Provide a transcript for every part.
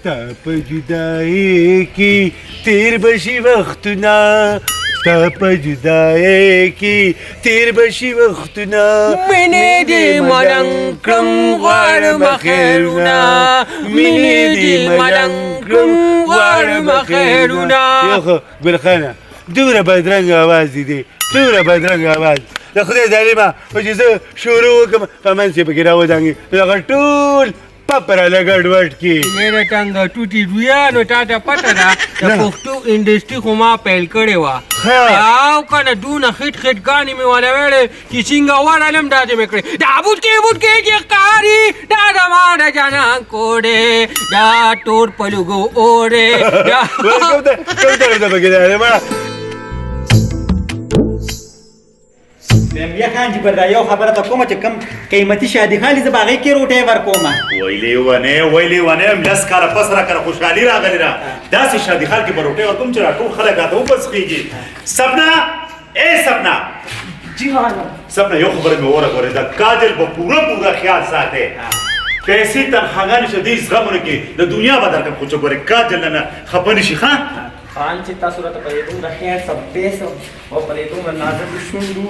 ستا په جدایۍ کې تیر بشي وختونه ستا په جدایۍ کې تیر بشي وختونه مینې دې ملنګ کړم غواړم خیرونه مینې دې ملنګ کړم غواړم خیرونه یخه ګلخانه دومره بدرنګ اواز دی دومره بدرنګ اواز د خدای ظالمه خو چې زه شروع وکړم په منځ کې پکې راودانګې نو هغه ټول پپراله ګډوډ کې یاره ټنګه ټوټي رویا نو تا ته پته ده د پښتو انډسټري خو ما پیل کړې وه او که نه دونه خټ خټ ګانې مې والا ویلې چې څنګه وړلم داسې مې کړې دا بوټکې چې ښکاري دا زما د جانان کوډې دا ټول په لوګو اوړې کوم طرف ته پکې دی مړه بیا خان جی پر دا یو خبره ته کومه چې کم قیمتي شادي خالي زه به هغې کې روټۍ ورکومه ویلې ونې لس کاله پس را کړه خوشحالي راغلې را داسې شادي خال کې به روټۍ ورکوم چې را ټول خلک راته وپسخېږي سپنا سپنا یو خبره مې واورې د کاجل به پوره خیال ساتې پیسې تنخواګانې شه دې زغمونه کې د دنیا به درکړم خو چې ګورې کاجل نه خفه نه شي خان چې تاسو راته په دې دومره خیر سب پیسو او په دې دومره نازک شونډو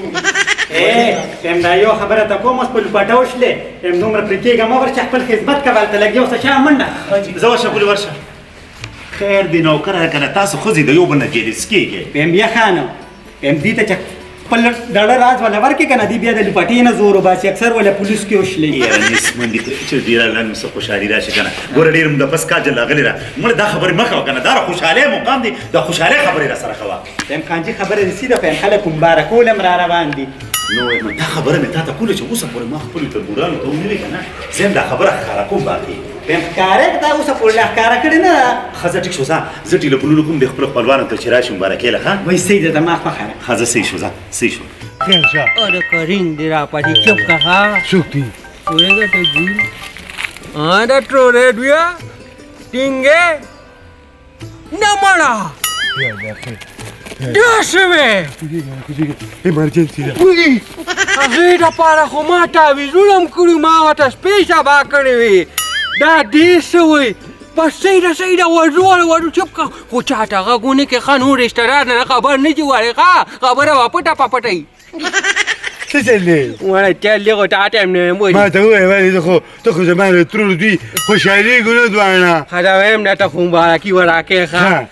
یم دا یو خبره ته کوم اوس په لوپټه وشلې یم دومره پرې کېږه مه ورشه خپل خدمت کوه هلته لګیا اوسه شا منډه زه ورشه پولې ورشه خیر دی نوکره که نه تاسو ښځې د یو بل نه جیلس کېږئ یم بیا خانو یم دې ته چې خپل ډاډه راز ولا ورکې که نه دې بیا د لوپټې نه زور وباسي اکثر ولا پولیس کې وشلې یاره نسمندي چې ډېره لږ څه خوشحالي راشي که نه ګوره ډېر موږ پس کاجل راغلې را مړه دا خبرې مه کوه که نه دا را خوشحالۍ مقام دی د خوشحالۍ خبرې را سره کوه یم خانجي خبره رسېده په یم خلک مبارکول هم را روان دي نو دا خبره مې تا ته کوله چې اوسه پورې ما خپلو تربورانو ته ونیوې که نه زه هم دا خبره ښکاره کوم باقي یم ښکاره که تا اوسه پورې لا ښکاره کړې نه ده ښه زه ټیک شو زه ټیلیفونونه کوم د خپلو خپلوانو ته چې راشي مبارکۍ له ښه وایي صحیح ده زما خوښه ده ښه زه صحیح شو صحیح شو خیر شه اره کریم دې را پاتې چپ که ها څوک دی Suega te gui. Ada trore dia. Tingge. Namala. Dia sebe. Emergency ده هغې دپاره خو ما تعویضونه هم کړي ما ورته سپې سبا کړې وې دا ډېر څه وی بس صحیح ده وړو چپ که خو چاته غږونه کې ښه نور رشتهدار نه خبر نه چې وړې ښه خبره به پټه پټئ څه چل دی وړه چل دی خو تا ټایم نه ویم ما ته ووایې ولې ته خو زما د ترور دوی خوشحالېږو نه دواړه ښه دا ویم درته خو مبارکي وراکې ښه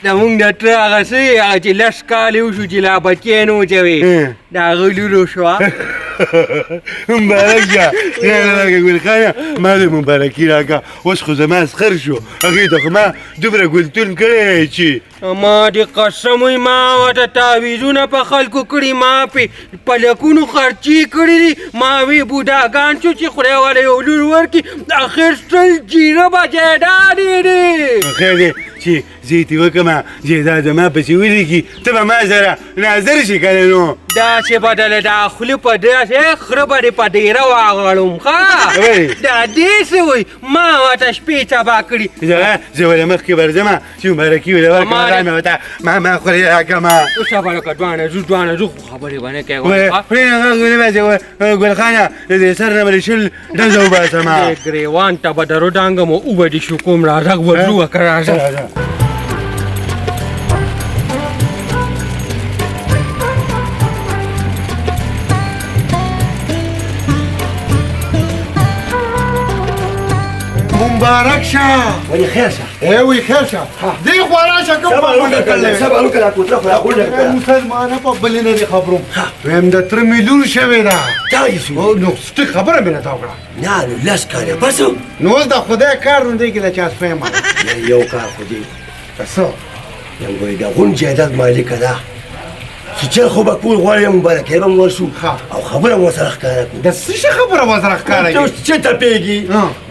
زمونږ د تره هغه څه هغه چې لس کالې وشو چې لا بچی نه وچوې د هغه لورو شوه مبارک شه راکړه ګلخانه ما د مبارکي راکړه اوس خو زما سخر شو هغې ته خو ما دومره ګلتون کړی چې ما دې قسم وي ما ورته تعویضونه په خلکو کړي ما پې په لکونو خرچې کړي دي ما وی بوډاګان شو چې خدای والا یو لور ورکړي اخیستل جیره به جایدادې دي خیر دی چې زه یې وکړمه جایداد زما پسې ولیکي ته به ما سره ناظر شي که نه نو داسې بدله دا خولې په داسې خره به دې په ډېره واغړم ښه دا دې څه وایي ما ورته شپې سبا کړي زه ولې مخکې ورځمه چې مبارکي ولې ورکړم رامې ورته ما خورې راکړمه اوس خبره که دوانه زه خو خبرې به نه کوې ګلخانه د دې سر نه به دې شل ډزه وباسمه ګرېوان ته به درو ډانګم او به دې شو کوم راځه ورځو که راځه مبارک شه ولې خیر شه وی خیر شه دې خوا راشه کوم په غونډه کړلی سبا وکړه کوتره خو غونډه کړه مسلمانه په بلې نه دې خبروم ویم د تره مې لور شوې ده دا یې شو نو څه خبره مې نه تا وکړه نه نو لس کاله بس نو اوس د خدای کار نه دی کې د چا سپی ما یو کار خو دی څه یم ګوی د غون جایداد مالکه ده چې چل خو به کول غواړې مبارکۍ به م ورشو او خبره مو ورسره ښکاره کړو د څه شي خبره مو سره ښکاره ته اوس چې تپېږي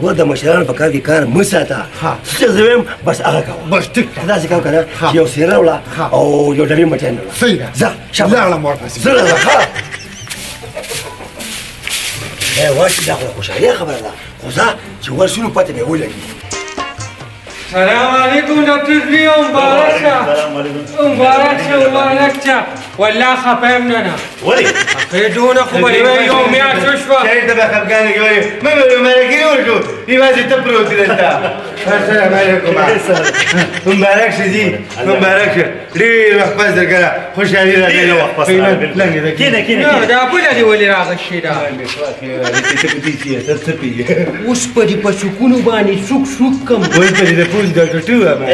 ګوره د مشرانو په کار کې کار مه ساته څه چې زه ویم بس هغه کوه بس ټیک ته داسې کوه که نه چې یو سیره راوړه او یو ډبې مچان راوړه صحیح ده ځه لاړم ورپسې زه راځه ښه واشي دا خو خوشحالي خبره ده خو ځه چې ورشو نو پته مې ولګي سلام علیکم ډاکټر زوی مبارک شه مبارک شه والله خفه یم نه ولې خیدونه خوبه یوم میاد شوشوا شاید به خفگان گوی من ملکی ورکو ایوازی تپروتی دلتا السلام علیکم مبارک شدی مبارک شد دیر وقت پس در کلا خوشحالی را دیر وقت پس را نه دا بوله دی ولی راغشی دا اوس په دې په سکونو باندې سوک سوک کم اوس په دې پوز د ټټو ما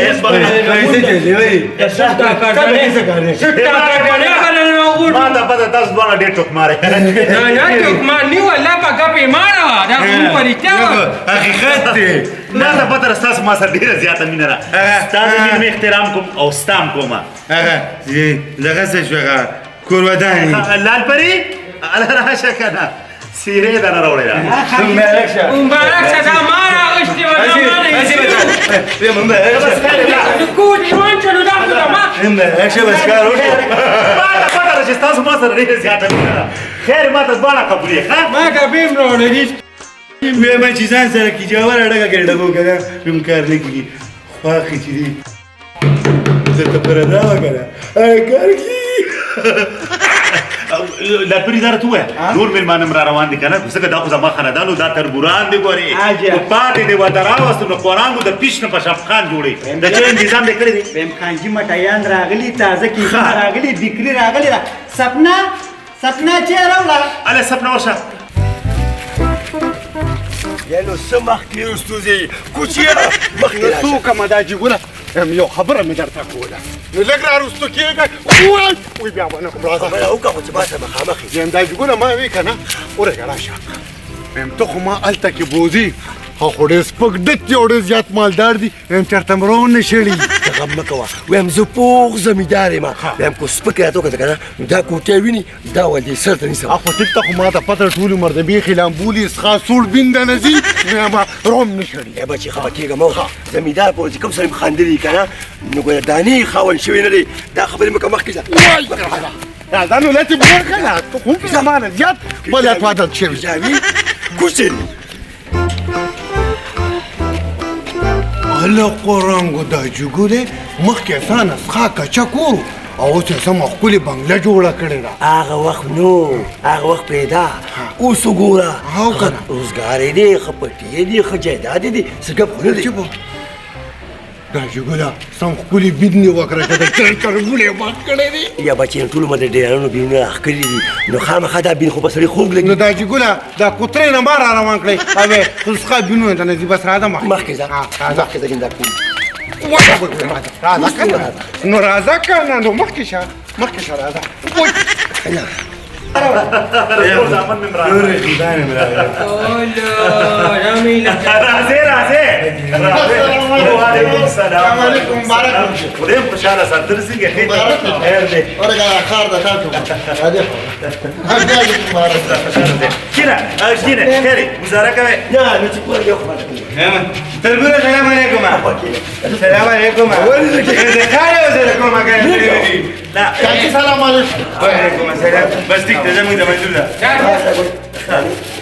پیسې چلې وای سټا کاټه سټا کاټه ما ته پته تاسو دوه ډېر ټوک ماره نه ټوکمان نیو الله په ګپې ماره دا خو په رښتیا حقیقت دی ما ته پته تاسو ما سره ډېره زیاته مینه ده ستاسو مینه احترام کوم او ستام کوم هغه دغه څه شو هغه کورودانی لال پری الله راشه کنه سیره در راوړی دا مبارک شه مبارک شه دا ما راغشتې وه کوټ ژوند چلو دا خو دا ما مبارک شه بس کار وکړو ما ته پته ده چې تاسو ما سره ډېره زیاته مینه ده خیر ما ته دواړه قبول یې ښه ما ګپې هم راوړی دي وې ما چې ځان سره کې جوړه ډګه کې ډبو کنه کوم کار نه کیږي خواخې چې دي زه ته پر دا وکړه کار کی لپری دار ته وای نور مېلمانه را روان دي کنه څنګه دا خو زما خاندانو دا تربوران دي ګوري او پاتې دی ودراوست نو قرآن د پیش نه پشپ خان جوړي د چا تنظیم دې کړی دی ویم خان جی مټیان راغلي تازه کیسه راغلي ذکر راغلي سپنا چیرې راوړه اله سپنا ورشه یعنی سمخ کې استوزي کوچیا مخ کې تو کومه دا جګونه یو خبره مې درته کوله نو لږ راوستو کېږه وای بیا ونه کوم راځه خبره وکړه چې ما سره مخامخ یې یم دا جګونه ما وی کنه ورګه راشه یم ته خو ما هلته کې بوځي خو ډېر سپک ډک دي او ډېر زیات مالدار دي یم چېرته مرو نه شړي غم مه کوه ویم زه پوخ زمیندار یم ویم کو سپک راته وکړه که نه نو دا کوټې ویني دا ول دې سر ته نیسم خو ټیک ته خو ما ته پته ټول عمر د بیخي لامبولي څخه سوړ بین د نه ځي نو ما روم نه شړي ای بچې خفه کېږه مه زمیندار په چې کوم سره مې خندلي که نه نو ګوره دانې خاوند شوی نه دی دا خبرې مه کوه مخکې ځه دا نو لته بور کنه تو خو په زمانه زیات بل عادت شوی جاوي کوچن الله قرانګو دا جګوله مخکې اسانه ښه کچا کورو او اوس یې سم خپلې بنګله جوړه کړې ده هغه وخت نو هغه وخت پیدا اوس وګوره او کنه روزګار دی ښه پټي دی ښه جایداد دی څه ګپ خو نه دی دا جګوله سم خپلې بidنې وکړه چې د کرګولې مات کړې دي یا بچې ټول عمر د ډېرانو بینونه ښکلي دي نو خامخا دا بین خو به سړي خوږ نو لګي دا جګوله دا کوترې نه ما را روان کړې اوې خلصقه بینونه ته نه دي بس راځه مخکې ځه مخکې ځه دا کوم راځه کنه نو راځه کنه نو مخکې شه راځه زامن مې نور خیبان مرا اولا رامي راځه وعلیکم السلام علیکم مبارک خدای خوشاله ساتل څنګه خیر دی ورګه خار ده تاسو راځه مبارک کینه خیر گزاره کوي نه نو چې پوره یو خبره کوي تربوره سلام علیکم سلام علیکم خیر وسلام علیکم لا سلام علیکم وعلیکم السلام بس ديك تزمن ده منزوله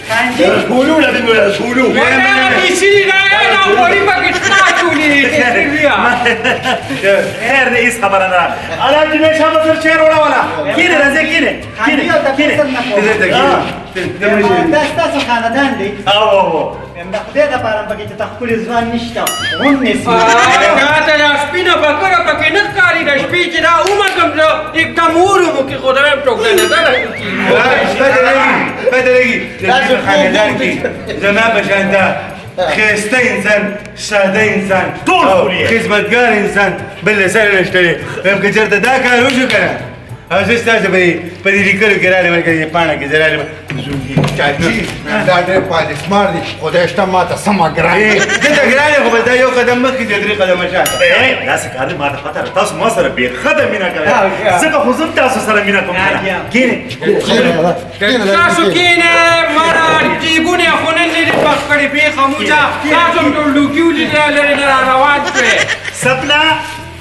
خان جی قولوا له دي قولوا وانا بيصير انا اوري باكي تاكلي خیر دی اس خبره نه الا چې مې شابه سر چیر وړه ولا کینه راځه کینه دا ستاسو خاندان دی او د خدای د پاره پکې چې تخپل ځوان نشته هم نسی کاته لا سپینه بکره پکې نه کاری د شپې چې دا اومګم زه एकदम ورمو کې خدای په ټوکل نه بدرگی خاندان کی زما بشان دا خسته انسان ساده انسان خدمتگار انسان بل سر نشته هم که چرته دا کار وشو کنه او زه ستاسو په دې لیکلو کې راغلم لکه پاڼه کې زه راغلم چاچی دا ډېر پالیسمار دی خدای شته ما ته سمه ګرانه دلته ګرانه خو بس دا یو قدم مخکې دی درې قدمه شاته داسې کار دی ما ته پته ده تاسو ما سره بې خده مینه کوئ ځکه خو زه تاسو سره مینه کوم کینې تاسو کینه مرا جیبونه خو نن دې پخ کړې به خموجا تاسو هم ټول لوکیو دې لري نه روان کړې سپنا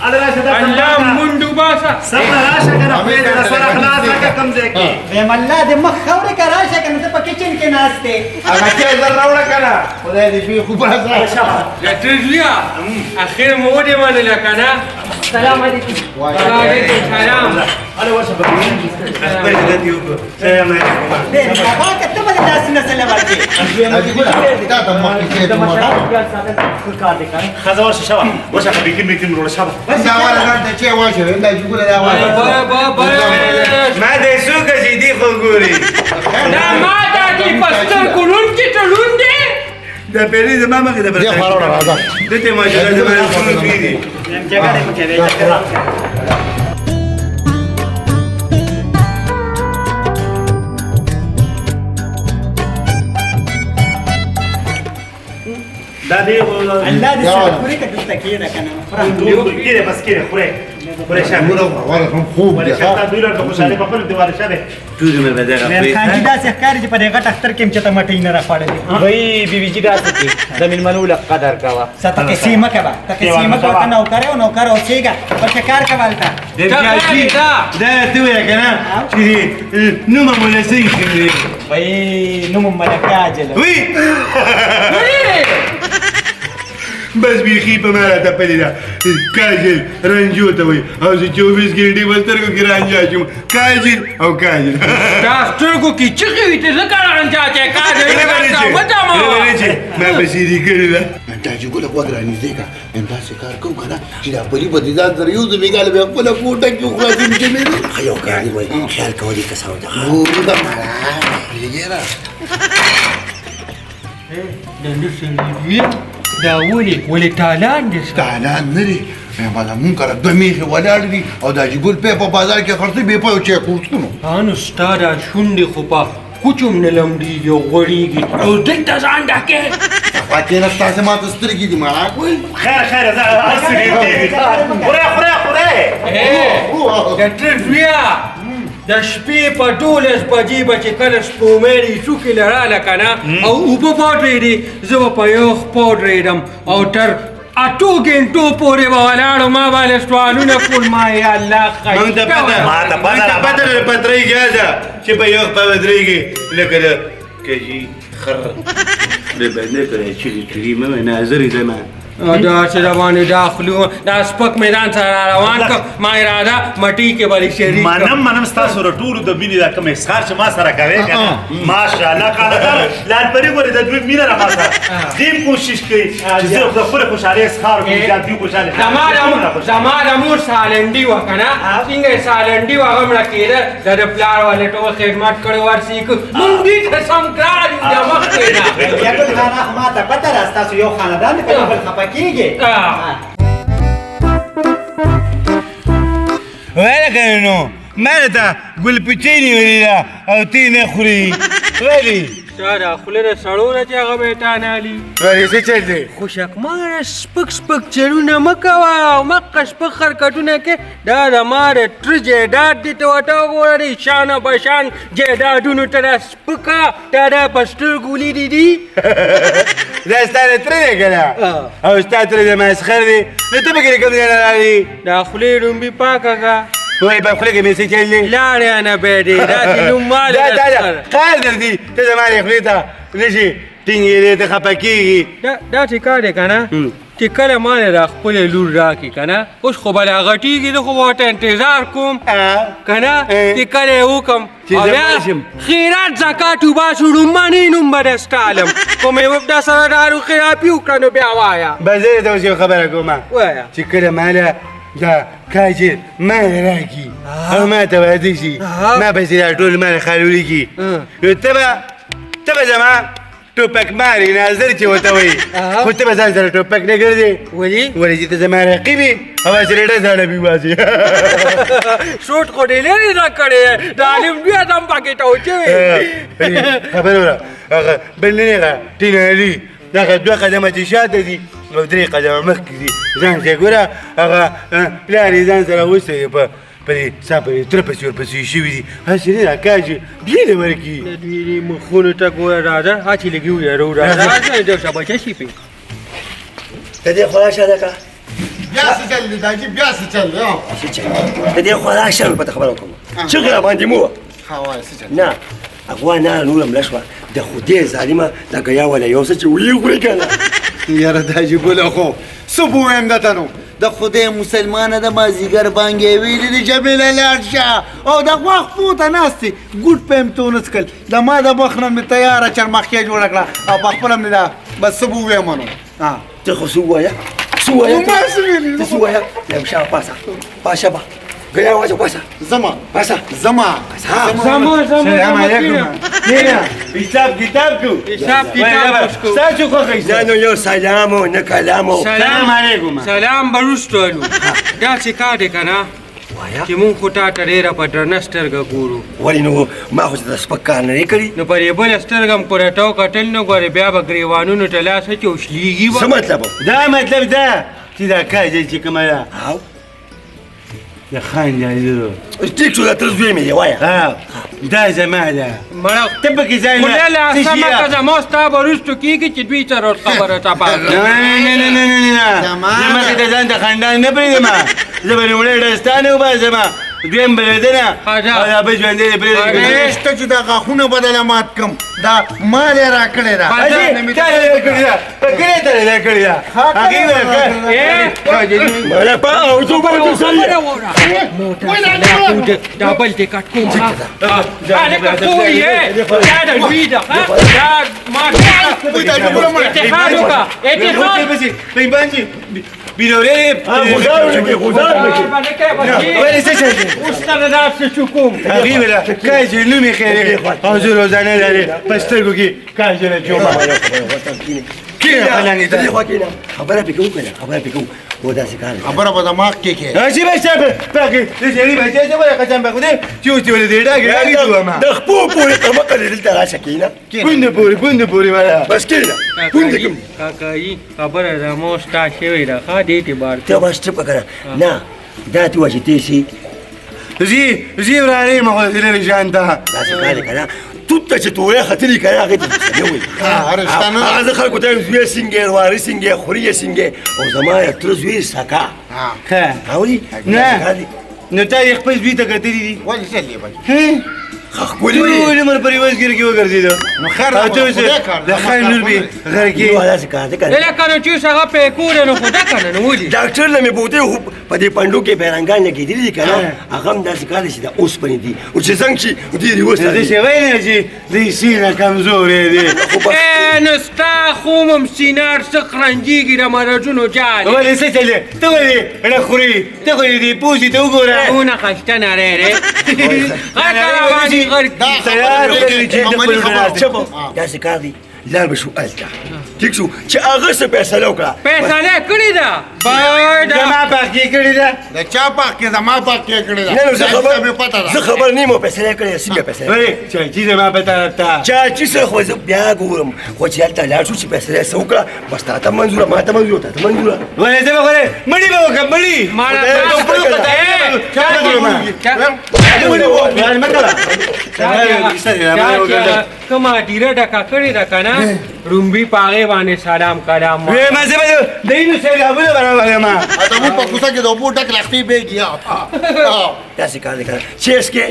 الله منډو باسه سپنا راشه کنه په سره اخلاص لکه کم ځای کې ویم الله دې مخ خاورې که راشه که نه ته په کچن کې ناست دی هغه چې زر راوړه کنه خدای دې پې خوب راځه یا ترجویا اخر مو دې منله کنه سلام علیکم. وعلیکم سلام. انا ورشه اخباري دلوقتي السلام عليكم. بابا کته باندې داسې نه سلام علیکم. دا د مخکې د مشرانو بیا ساده کار دی کنه. خذ ورشه شباب ورشه بيكين بيكين ولا شباب دا ولا غړ چې واشه دا جوړه دا واشه ما د سوق جدي خګوري دا ما دا دی پستر ګلون کې ټلون دی. دا پیری د ما مخه د دې خبره راځه دته ما جوړه د ما خپل دي هم جګړه مکه وی. ده دي الله دې سپوري ته دلته کېده کنه. كده بس كده خوري خوري شاب ولا هم خوب ولا دي شاب دويلر کو خوشاله په خپل دیوال شابه ټول مې بدغه مې خان جی داسې ښکاري چې په دې غټ اختر کې هم چېرته مټۍ نه راخوړلې. وای بیبي جی داسې کې د مېلمنو له قدر کوه. څه ته کیسې مه کوه. ته کیسې مه کوه. ته نوکر یې او نوکر اوسېږه په کار کوه هلته. دا ته وایه کنه چې نو ما ولا سي خبري وای نوم ملکه عاجله. وي بس بيخي په ما راته پدې ده کاجل رنجو ته وي او زه 24 ګنټې په سترګو کې رانجا شوم کاجل او کاجل دا سترګو کې چغې وي ته ځکه رانجا چې کاجل ما په سیدي کړې ده دا چې ګوله خوا رانږدې کا هم داسې کار کوم که نه چې دا پلي به دې ځان سره یو ځل بېګاله بیا خپله کوټه کې وخلاصوم چې مې خو یو کار دی وایي خیال کوه دې کسانو ته ښه دا مالا پرېږده دا ولې تالان دي تالان نه دی بالا مونږ کله دوه میخې ولاړ دي او دا جګول پی په بازار کې خرڅوي بې پایو چای قورڅونو انو ستا دا شونډې خو په کوچوم نه لمډېږي او غوړېږي او دلته ځان ډاکې پاتې نه ستاسې ما ته سترګې دي مالا کوي خير خير اسري خوري خوري خوري د ټرفیا د شپې په 12 بجې به چې کله سپومېرې څوکې لراله که نه او اوبه پاډرېدې زه به په یخ پاډرېدم او تر 8 ګنټو پورې به ولاړو ما باندې سوالونه کول ما یا الله مونږ ته پته ده پترۍ ګازه چې په یو په ودرېږي لکه د کجي خر د باندې کړی چې چري مې ناظرې زمان دا چې دا باندې داخلو دا سپک میدان سره روان کړ ما اراده مټی کې بری شریک منم تاسو ټول د بینې دا کوم اسخار چې ما سره کوي کنه ماشاءالله کاله لال پرې ګورې د دوی مینه را ما سره دې کوشش کوي چې زه د خپل خوشاله اسخار کوم چې دوی خوشاله زماره مور سالنډي وکنه څنګه سالنډي وغمړه کېده د پلار والے ټول خدمت کړو ورسې مونږ دې ته سم کړو د مخ کې یا ګل خانه ما ته پته راځه تاسو یو خاندان په بل خپه کېږي. ویله کنه نو ما ته ګلپچیني ویلې ده او تی نه خوري ولې دا د خولې د سړو نه چې هغه به یې تانالي ولې څه چل دی خو شکمانه سپک چلونه مه کوه او مقه سپک حرکتونه کې دا د ما د تره جیداد دې ته ورته وګوره شانه بشان جیدادونو ته دا سپکه دا د په سترګو لیدې دي دا ستا د تره دی که نه او ستا تره د مسخر دی نو ته پکې د کوم ځای نه راغلې دا خولې ډومبي پاکه که وایي په خوله کې مې څه چل دی لاړې نه بیدې داسې نوم مال خیر درځي ته زما د خولې ته نشي ټینګېدې ته خفه کېږي دا چې کار دی که نه چې کله ما نه دا خپلې لور راکړي که نه اوس خو به لا غټېږي زه خو به ورته انتظار کوم که نه چې کله یې وکړم او بیا خیرات زکات وباسو ړومبنی نوم به درسته علم خو مې در سره دارو خرابي وکړه نو بیا وایه بس زه درته اوس یو خبره کومه وایه چې کله ماله دا کاجل مال راکړي او ما ته واده شي ما پسې دا ټول مال خالولي کړي نو ته به زما ټوپک ماري ناظر چې ورته وایي خو ته به ځان سره ټوپک نه ګرځې ولې چې ته زما رقیب یې او هسې ریډه زاړه بېباسې شوټ خو ډېر لرې نه کړی د عالم بیا دم پکې ټوچوې خبره وره هغه بل نه هغه ټینالي دغه 2 قدمه چې شاته دي او 3 قدمه مخکې دي ځان چې ګوره هغه پلار یې ځان سره وستوي په دې ستا په دې تره پسې ورپسې شوي دي هسې نه دا کاجې بیله ورکړي د دوی مخونو ته ګوره راځه هڅې لږې ویرو راځه د شبچه شي پې ته دې خوا راشه هلکه بیا څه چل دی داجي بیا څه چل دی څه چل ته دې خوا راشه نو پته خبره وکړم چغې راباندې مو وه وایه څه چل نه هغه نه نوره مړه شوه د خدای ظالمه لکه یا ولا یو څه چې ویې خورې که نه یاره داجي ګله خو څه به ووایم درته نو د خدای مسلمانه د مازدیګر بانګې ویلې د جبیله لاړ شه او د غوښ پوته ناستې ګوډ په یم ته ونه څکل د ما د مخ نه مې تیاره چرمخیه جوړه کړه او په خپله مې دا بس څه به ووایم نو ته خو څه ووایه څه ووایه ته څه ووایه یم شا پاسه پاشه به ګیا واچه پاسه زما پاسه زما سلام علیکم نه حساب کتاب کو حساب کتاب وشکو. ستاسو خو خیسه دا نو یو سلام و نه کلام و سلام علیکم سلام بروستولو دا چې کار دی که نه وایه چې مونږ خو تا ته ډېره په درنه سترګه ګورو ولې نو ما خو د سپک کار نه دی کړی نو پر یې بله سترګه م کورټو کتل نه ګورې بیا به ګریوانونو ته لاس اچي او شلیږي څه به مطلب و دا مطلب دا چې دا کار دی چې کومه ده او د خان جایزو ټیک شو دا تر زوی مې دی وایه دا زما ده مړه ته پکې ځای خو نه له سمه که زما ستا به وروستو کېږي چې دوی سره خبره تپا نه مخې ته ځان ته خندان نه پرېږدم زه به لومړی ډستانه وباسم دویم بلدنه او دا به ژوندی دې پرېږدي شته چې دا غاښونه بدله مات کم دا مال یې را کړې ده تا له کړی دا کړی ته له کړی دا هغه مړه په او تو به تو سړی ډبل ټکټ کوم ها هلکه پوه یې دا د دوی ده ها دا ما اتحاد وکړه اتحاد باندې بیرورې ولې څه شي اوس کله دا څه شو کوم هغې ویله کاجې نومې خیرې او زه روزانه لرې په سترګو کې کاجې نه جوړه خبره پې کوو که نه خبره پې کوو و داسې کار دی خبره به دماغ کې کې چې به شته پکې د سړي بچی چې وایي قسم به خدای چې اوس چې ولې دې ډاګې ډاګې دوامه د خپو پورې طبقه لري دلته راشه کېنه پونده پورې والا بس کېنه پونده کوم کاکایي خبره ده مو ستا شوې ده ښه دې اعتبار ته بس ټپ وکړه نه دا ته وایي چې ته شي زی وراره ما خو دې جان ته داسې کار دی که نه توت ته چې توره ختلي که نه هغې ته څه وایي هغه زه خلکو ته وایم زوی سینګې واري سینګې خوري یې سینګې او زما یې تره زوی سکا ښه اوري نه نو تا یې خپل زوی ته کتلي دي ولې څه لیبل ښکلي دي ټول عمر په یوه ځګر کې وګرځېده نو خیر او ته اوس د خیر نور بې غر کې نو داسې کار دی که نه لکه نو چې اوس هغه پیکور نو خو ده که نه نو ولي ډاکټر نه مې بوتې خو په دې پنډو کې بیرنګان لګېدلي دي که نه هغه هم داسې کار دی چې دا اوسپنې دي او چې زنګ شي نو دې دې زه چې ویل چې دې سینه کمزورې دی نو ستا خومم سینار څه خرنجېږي د مرضونو جال ولې څه چلې ته ولې ړه خورې ته خو دې پوزې ته وګوره دونه ښایسته نری دی غټه رواني غر داسې کار دی لاړ به شو هلته ټیک شو چې هغه څه فیصله وکړه فیصله کړې ده زما پاکې کړې ده د چا پاک کې زما پاک کې کړې ده نه نو زه مې پته ده خبر نه یم فیصله کړې څنګه فیصله ولې چاچي زما په طرف ته چاچي سره خو زه بیا ګورم خو چې هلته لاړ شو چې فیصله یې څه وکړه بس تا ته منظوره ما ته منظوره تا ته منظوره ولې زه به غواړې مړي به وکړم مړي کومه ډیره ډکه کړې ده که نه رومبي په هغې باندې سلام کلام ما زه به دینو سیلابونه برابر یم ادمو په کوڅه کې د اوبو ډک لښتې بیګي داسې کار دی که نه چیس کې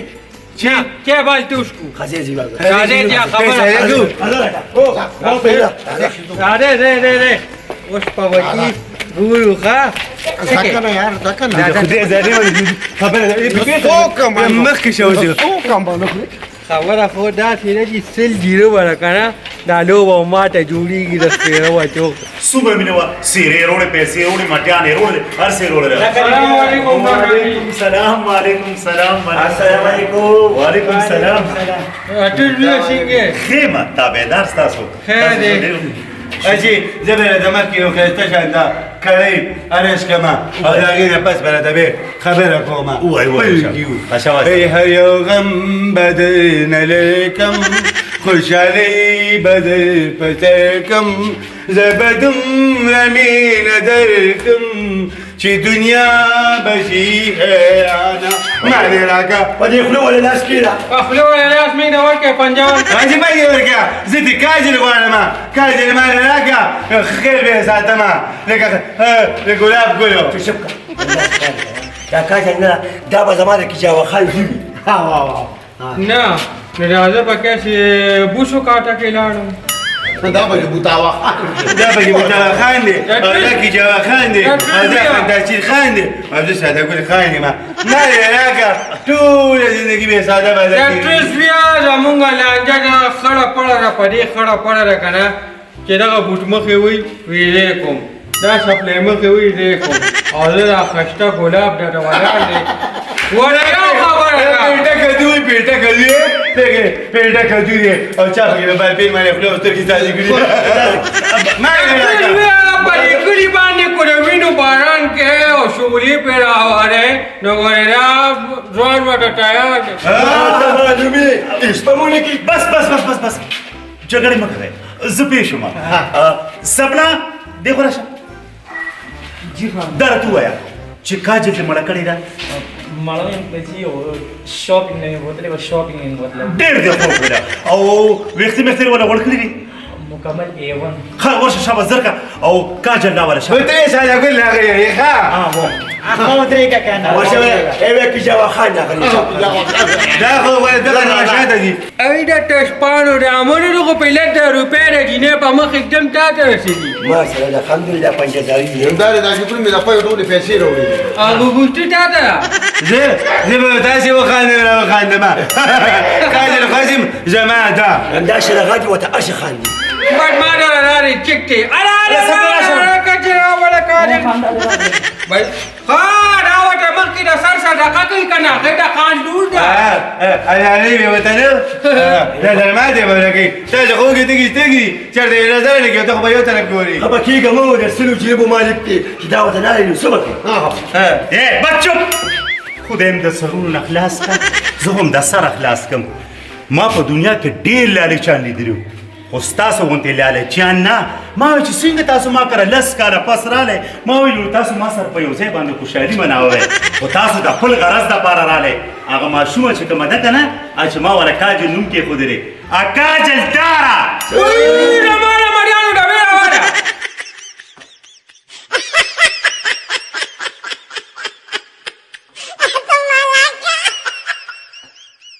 چه بالته وشکو خزې زیبا راځئ بیا خبره راځئ اوس په وکي ګورو ښه ځکه نه یار ځکه نه خدای زادې خبره مخکې شو خبره خو داسې ده چې سل ډیره به که نه دا لوبه ماته جوړېږي د سپېره وچو صبح مینه وا سیرې روړې پیسې روړې مټیانې روړې هر څه روړې السلام علیکم سلام وعلیکم سلام السلام علیکم وعلیکم سلام ټول بیا څنګه خیمه تابعدار ستاسو خیر دی اجي زه به د مخکې یو ښایسته شانته کړی ارش کما او د هغې نه پس به راته بې خبره کومه ای هر یو غم به در نه لیکم خوشحالۍ به در په سر کم زه به دومره مینه درکم چې دنیا به شي حیرانه ما دې راکړه په دې خوله ولې لاس کېږده خپلو لاس مې نه ورکړې پنجاب راځي ما دې ورکړه زه دې کاجل غواړم کاجل ما راکړه خیر به یې ساتم لکه د ګلاب ګلو چپ کړه دا کاجل نه دا به زما د کجاوه خان زوی وي نه نو راځه په کې چې بوسو کاټه کې لاړم دا به بوتاوا دا پکې بوټه خان دی او دا کې جوا خان دی او دا خنداچي خان دی او زه ساده ګل خان یم نه راکا ټول زندگی به ساده باندې ډاکټر بیا زمونږ لانجه دا خړه پړه را پدې خړه پړه را کنه چې دا بوټ مخې وي ویلې کوم دا سپلې مخې وي دې کوم او دا خشته ګلاب دا ولاړ دی ولاړ خبره پیټه کدوې پیټه کدوې پیټه کدوې او چا په بل په مې خپل سترګې ځای کړې ما پدې کړي باندې کومینو باران کې او شولې پیرا واره نو ورا ځوان وټه تیار معلومه اسپمونه کی بس جګړه مه کوئ زه پېښ شوم سپنا دیکھو راشه جی हाँ دا راته ووایه چې کاجل دې مړه کړې ده मालूम है जी वो शॉपिंग नहीं होती है वो शॉपिंग नहीं मतलब ډېر دې خوب وکړه او ویښتې مې ولا وړ کړي دي मुकम्मल A1 ښه ورشه شابه زرکه او کاجل راوله شه ته ساده ګل راغلی ښه वो आपको तरीका क्या ना ورشه ایوه کی جوا خان غلی دا خو ولې دغه راشه دي ای دا تشپانو د امونو کو په لږ د روپې د جینې په مخ एकदम تاته رسېږي ما سره الحمدلله پنځه همدار د اجبر مې د پای ټولې پیسې راوړي ابو بوټي تاته زه به تاسې وخاندم کاجل قاسم جماعه ده دا شره غادي وتأشي خان بټ ما دا لاري چکته الا کجرا ولا کاجل بھائی خان اوټه مخکې د سر صدقه کوي کنه دا خان دور ده انا لي وطنه لا لا ما دي بلکې ته خو کې تګي چرته نظر نه کې ته خو یو طرف ګوري خبا کیګه مو د سلو جيبو مالک کی دا وته نه نو سبق بچو خدایم د سرونو نه خلاص کا زه هم د سر خلاص کم ما په دنیا کې ډېر لالچان لیدلو خو ستاسو غوندې لالچیان نه ما وایي چې څنګه تاسو ما کره لس کاله پس رالی ما ویل تاسو ما سره په یو ځای باندې خوشحالي مناوئ خو تاسو د خپل غرض دپاره رالی هغه ماشومه چې کومه ده که نه چې ما وله کاجل نوم کېښودلی کاجل داره